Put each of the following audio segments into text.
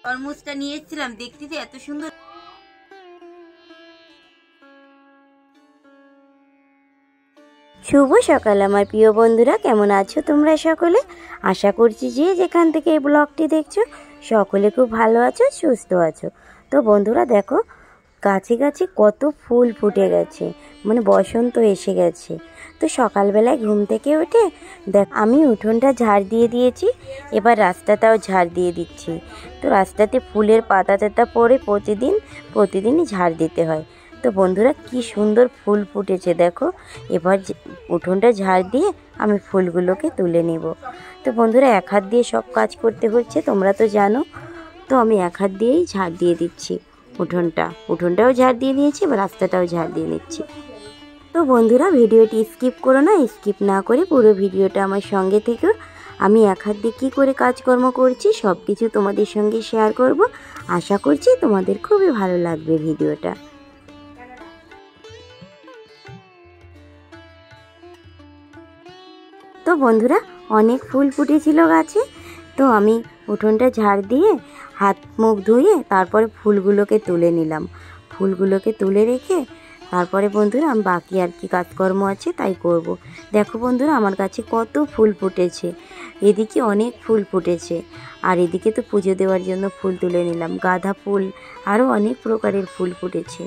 তরমুজটা নিয়ে এসেছিলাম, দেখতে যে এত সুন্দর। শুভ সকাল আমার প্রিয় বন্ধুরা, কেমন আছো তোমরা সকলে? আশা করছি যে যেখান থেকে এই ব্লগটি দেখছো সকলে খুব ভালো আছো, সুস্থ আছো। তো বন্ধুরা দেখো, গাছে গাছে কত ফুল ফুটে গেছে, মানে বসন্ত এসে গেছে। তো সকালবেলায় ঘুম থেকে উঠে দেখ আমি উঠোনটা ঝাড় দিয়ে দিয়েছি, এবার রাস্তাটাও ঝাড় দিয়ে দিচ্ছি। তো রাস্তাতে ফুলের পাতা টাতা পড়ে প্রতিদিনই ঝাড় দিতে হয়। তো বন্ধুরা কি সুন্দর ফুল ফুটেছে দেখো। এবার উঠোনটা ঝাড় দিয়ে আমি ফুলগুলোকে তুলে নেব। তো বন্ধুরা এক হাত দিয়ে সব কাজ করতে হচ্ছে, তোমরা তো জানো। তো আমি এক হাত দিয়েই ঝাড় দিয়ে দিচ্ছি উঠোনটাও ঝাড় দিয়ে দিয়েছি, এবার রাস্তাটাও ঝাড় দিয়ে নিচ্ছি। তো বন্ধুরা ভিডিওটি স্কিপ করো না, স্কিপ না করে পুরো ভিডিওটা আমার সঙ্গে থেকে আমি এক হাত দিয়ে কী করে কাজকর্ম করছি সব কিছু তোমাদের সঙ্গে শেয়ার করব। আশা করছি তোমাদের খুবই ভালো লাগবে ভিডিওটা। তো বন্ধুরা অনেক ফুল ফুটেছিল গাছে, তো আমি উঠোনটা ঝাড় দিয়ে হাত মুখ ধুয়ে তারপরে ফুলগুলোকে তুলে নিলাম। ফুলগুলোকে তুলে রেখে তারপরে বন্ধুরা আমি বাকি আর কি কাজকর্ম আছে তাই করব। দেখো বন্ধুরা আমার কাছে কত ফুল ফুটেছে, এদিকে অনেক ফুল ফুটেছে, আর এদিকে তো পুজো দেওয়ার জন্য ফুল তুলে নিলাম। গাঁদা ফুল আরও অনেক প্রকারের ফুল ফুটেছে।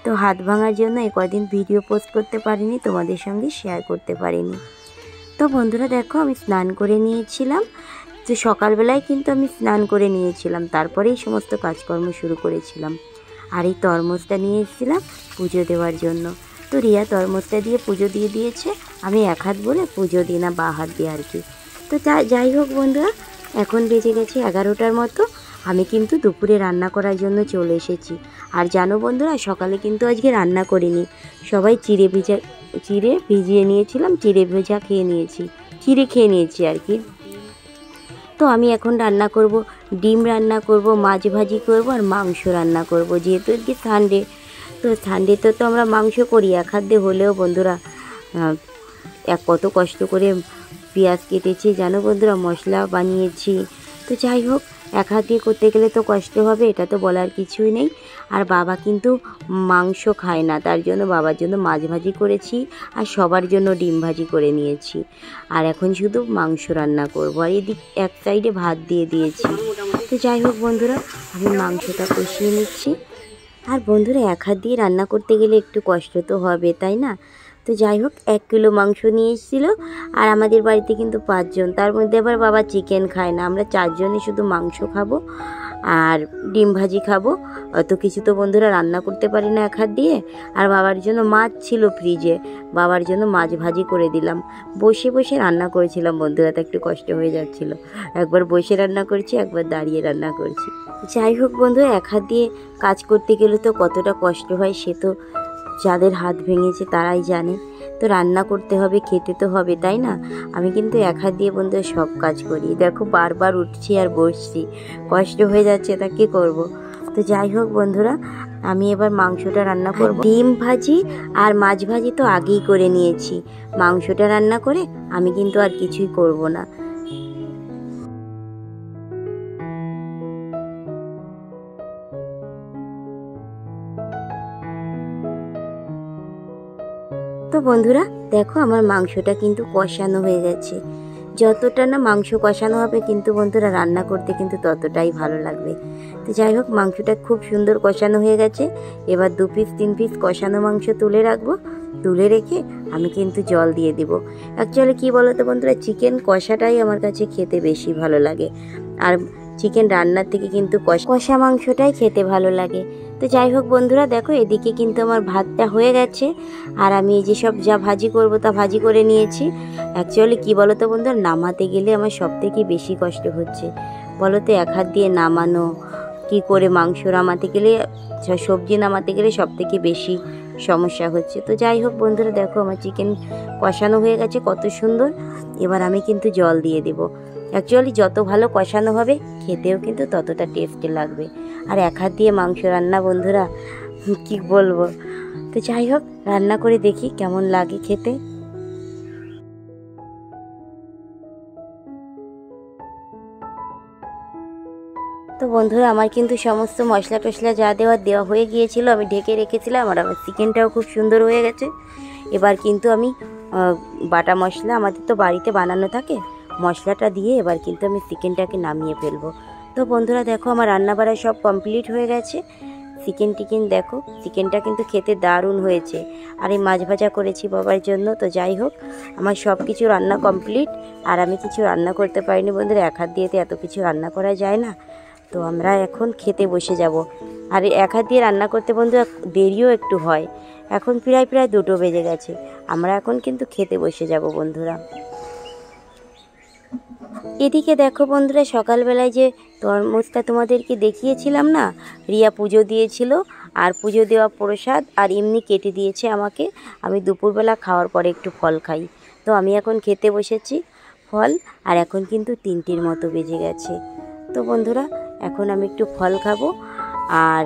তো হাত ভাঙার জন্য কদিন ভিডিও পোস্ট করতে পারিনি, তোমাদের সঙ্গে শেয়ার করতে পারিনি। তো বন্ধুরা দেখো আমি স্নান করে নিয়েছিলাম, তো সকালবেলায় কিন্তু আমি স্নান করে নিয়েছিলাম, তারপরেই সমস্ত কাজকর্ম শুরু করেছিলাম। আর এই তরমুজটা নিয়ে এসেছিলাম পুজো দেওয়ার জন্য। তো রিয়া তরমুজটা দিয়ে পুজো দিয়ে দিয়েছে, আমি এক হাত বলে পুজো দিই না, বা হাত দিয়ে আর কি। তো যাই হোক বন্ধুরা, এখন বেজে গেছে 11টার মতো। আমি কিন্তু দুপুরে রান্না করার জন্য চলে এসেছি। আর জানো বন্ধুরা সকালে কিন্তু আজকে রান্না করিনি, সবাই চিড়ে ভিজিয়ে নিয়েছিলাম, চিড়ে ভেজা খেয়ে নিয়েছি আর কি। তো আমি এখন রান্না করব, ডিম রান্না করব, মাছ ভাজি করব, আর মাংস রান্না করব। যেহেতু আজকে সানডে, তো সানডেতে তো আমরা মাংস করি এক হাত দিয়ে হলেও বন্ধুরা কত কষ্ট করে পেঁয়াজ কেটেছি জানো বন্ধুরা, মশলা বানিয়েছি। তো যাই হোক এক হাত দিয়ে করতে গেলে তো কষ্ট হবে, এটা তো বলার কিছুই নেই। আর বাবা কিন্তু মাংস খায় না, তার জন্য বাবার জন্য মাছ ভাজি করেছি, আর সবার জন্য ডিম ভাজি করে নিয়েছি। আর এখন শুধু মাংস রান্না করব, আর এদিক এক সাইডে ভাত দিয়ে দিয়েছি। তো যাই হোক বন্ধুরা আমি মাংসটা কষিয়ে নিচ্ছি। আর বন্ধুরা এক হাত দিয়ে রান্না করতে গেলে একটু কষ্ট তো হবে, তাই না? তো যাই হোক 1 কিলো মাংস নিয়ে এসেছিল, আর আমাদের বাড়িতে কিন্তু 5 জন, তার মধ্যে আবার বাবা চিকেন খায় না, আমরা 4 জনই শুধু মাংস খাবো আর ডিম ভাজি খাবো। অত কিছু তো বন্ধুরা রান্না করতে পারি না এক হাত দিয়ে। আর বাবার জন্য মাছ ছিল ফ্রিজে, বাবার জন্য মাছ ভাজি করে দিলাম। বসে বসে রান্না করেছিলাম বন্ধুরা, তো একটু কষ্ট হয়ে যাচ্ছিল, একবার বসে রান্না করছি, একবার দাঁড়িয়ে রান্না করছি। যাই হোক বন্ধুরা এক হাত দিয়ে কাজ করতে গেলে তো কতটা কষ্ট হয় সে তো যাদের হাত ভেঙেছে তারাই জানে। তো রান্না করতে হবে, খেতে তো হবে, তাই না? আমি কিন্তু এক হাত দিয়ে বন্ধুরা সব কাজ করি। দেখো বারবার উঠছি আর বসছি, কষ্ট হয়ে যাচ্ছে, তা কী করবো। তো যাই হোক বন্ধুরা আমি এবার মাংসটা রান্না করব। ডিম ভাজি আর মাছ ভাজি তো আগেই করে নিয়েছি, মাংসটা রান্না করে আমি কিন্তু আর কিছুই করব না। তো বন্ধুরা দেখো আমার মাংসটা কিন্তু কষানো হয়ে গেছে। যতটা না মাংস কষানো হবে কিন্তু বন্ধুরা রান্না করতে কিন্তু ততটাই ভালো লাগবে। তো যাই হোক মাংসটা খুব সুন্দর কষানো হয়ে গেছে। এবার 2 পিস 3 পিস কষানো মাংস তুলে রাখবো, তুলে রেখে আমি কিন্তু জল দিয়ে দিব। অ্যাকচুয়ালি কী বলো তো বন্ধুরা, চিকেন কষাটাই আমার কাছে খেতে বেশি ভালো লাগে, আর চিকেন রান্নার থেকে কিন্তু কষা মাংসটাই খেতে ভালো লাগে। তো যাই হোক বন্ধুরা দেখো এদিকে কিন্তু আমার ভাতটা হয়ে গেছে, আর আমি এই যে সব যা ভাজি করব তা ভাজি করে নিয়েছি। অ্যাকচুয়ালি কী বলো তো বন্ধুরা, নামাতে গেলে আমার সব থেকে বেশি কষ্ট হচ্ছে বলো তো, এক হাত দিয়ে নামানো, কি করে মাংস নামাতে গেলে, সবজি নামাতে গেলে সব থেকে বেশি সমস্যা হচ্ছে। তো যাই হোক বন্ধুরা দেখো আমার চিকেন কষানো হয়ে গেছে কত সুন্দর। এবার আমি কিন্তু জল দিয়ে দেব। অ্যাকচুয়ালি যত ভালো কষানো হবে খেতেও কিন্তু ততটা টেস্টি লাগবে। আর এক হাত দিয়ে মাংস রান্না বন্ধুরা কি বলবো। তো যাই হোক রান্না করে দেখি কেমন লাগে খেতে। তো বন্ধুরা আমার কিন্তু সমস্ত মশলা টশলা যা দেওয়া হয়ে গিয়েছিল, আমি ঢেকে রেখেছিলাম। আর আমার চিকেনটাও খুব সুন্দর হয়ে গেছে। এবার কিন্তু আমি বাটা মশলা আমাদের তো বাড়িতে বানানো থাকে, মশলাটা দিয়ে এবার কিন্তু আমি চিকেনটাকে নামিয়ে ফেলবো। তো বন্ধুরা দেখো আমার রান্না বাড়া সব কমপ্লিট হয়ে গেছে। চিকেন দেখো, চিকেনটা কিন্তু খেতে দারুণ হয়েছে। আর এই মাছ ভাজা করেছি বাবার জন্য। তো যাই হোক, আমার সব কিছু রান্না কমপ্লিট। আর আমি কিছু রান্না করতে পারিনি বন্ধুরা, এক হাত দিয়ে এত কিছু রান্না করা যায় না। তো আমরা এখন খেতে বসে যাব। আর এক হাত দিয়ে রান্না করতে বন্ধুরা দেরিও একটু হয়। এখন প্রায় 2টো বেজে গেছে। আমরা এখন কিন্তু খেতে বসে যাব বন্ধুরা। এদিকে দেখো বন্ধুরা, সকালবেলায় যে তরমুজটা তোমাদেরকে দেখিয়েছিলাম না, রিয়া পুজো দিয়েছিল। আর পুজো দেওয়া প্রসাদ আর এমনি কেটে দিয়েছে আমাকে। আমি দুপুরবেলা খাওয়ার পরে একটু ফল খাই। তো আমি এখন খেতে বসেছি ফল। আর এখন কিন্তু 3টের মতো বেজে গেছে। তো বন্ধুরা এখন আমি একটু ফল খাবো। আর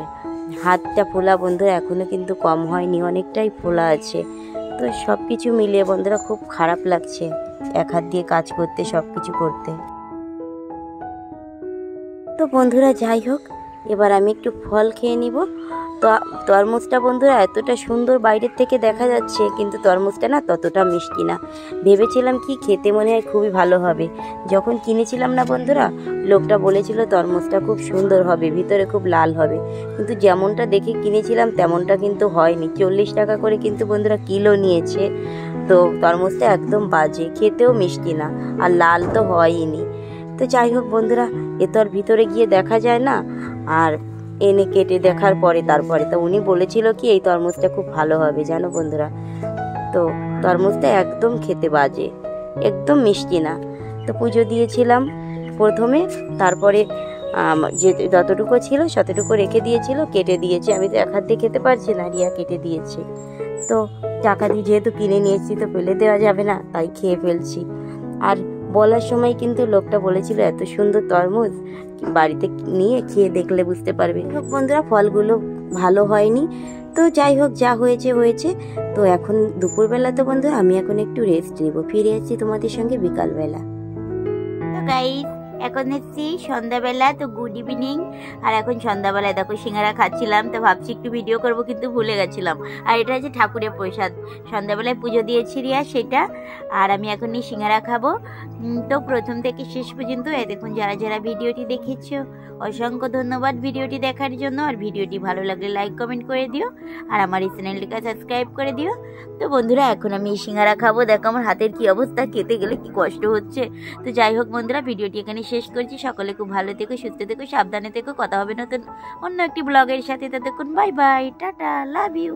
হাতটা ফোলা বন্ধুরা এখনও কিন্তু কম হয়নি, অনেকটাই ফোলা আছে। তো সব কিছু মিলিয়ে বন্ধুরা খুব খারাপ লাগছে এক হাত দিয়ে কাজ করতে, সব কিছু করতে। তো বন্ধুরা যাই হোক, এবার আমি একটু ফল খেয়ে নিব। তো তরমুজটা বন্ধুরা এতটা সুন্দর বাইরের থেকে দেখা যাচ্ছে, কিন্তু তরমুজটা না ততটা মিষ্টি না। ভেবেছিলাম কি খেতে মনে হয় খুবই ভালো হবে। যখন কিনেছিলাম না বন্ধুরা, লোকটা বলেছিল তরমুজটা খুব সুন্দর হবে, ভিতরে খুব লাল হবে। কিন্তু যেমনটা দেখে কিনেছিলাম তেমনটা কিন্তু হয়নি। 40 টাকা করে কিন্তু বন্ধুরা কিলো নিয়েছে। তো তরমুজটা একদম বাজে, খেতেও মিষ্টি না, আর লাল তো হয়ইনি। তো যাই হোক বন্ধুরা, এ তো আর ভিতরে গিয়ে দেখা যায় না। আর এনে কেটে দেখার পরে তারপরে তো উনি বলেছিল কি এই তরমুজটা খুব ভালো হবে জানো বন্ধুরা। তো তরমুজটা একদম খেতে বাজে, একদম মিষ্টি না। তো পুজো দিয়েছিলাম প্রথমে, তারপরে যে যতটুকু ছিল ততটুকু রেখে দিয়েছিল, কেটে দিয়েছে। আমি তো এক হাত দিয়ে খেতে পারছি না, রিয়া কেটে দিয়েছে। তো টাকা দিয়ে যেহেতু কিনে নিয়েছি তো ফেলে দেওয়া যাবে না, তাই খেয়ে ফেলছি। আর বলার সময় কিন্তু লোকটা বলেছিল এত সুন্দর তরমুজ, বাড়িতে নিয়ে খেয়ে দেখলে বুঝতে পারবে। বন্ধুরা ফলগুলো ভালো হয়নি। তো যাই হোক, যা হয়েছে হয়েছে। তো এখন দুপুরবেলা তো বন্ধুরা আমি এখন একটু রেস্ট নিব। ফিরে আসছি তোমাদের সঙ্গে বিকালবেলা। তো গাইস এখন এসছি সন্ধ্যাবেলা। তো গুড ইভিনিং। আর এখন সন্ধ্যাবেলায় দেখো সিঙ্গারা খাচ্ছিলাম। তো ভাবছি একটু ভিডিও করব, কিন্তু ভুলে গেছিলাম। আর এটা হচ্ছে ঠাকুরের প্রসাদ, সন্ধ্যাবেলায় পুজো দিয়েছি রিয়া সেটা। আর আমি এখন সিঙ্গারা খাবো। তো প্রথম থেকে শেষ পর্যন্ত দেখুন যারা যারা ভিডিওটি দেখেছো অসংখ্য ধন্যবাদ ভিডিওটি দেখার জন্য। আর ভিডিওটি ভালো লাগলে লাইক কমেন্ট করে দিও, আর আমার এই চ্যানেলটিকে সাবস্ক্রাইব করে দিও। তো বন্ধুরা এখন আমি সিঙ্গারা খাবো। দেখো আমার হাতের কি অবস্থা, খেতে গেলে কি কষ্ট হচ্ছে। তো যাই হোক বন্ধুরা, ভিডিওটি এখানে শেষ করছি। সকলে খুব ভালো থেকো, সুস্থ থেকো, সাবধানে থেকো। কথা হবে নতুন অন্য একটি ব্লগের সাথে। তো দেখুন, bye bye, tata, love you.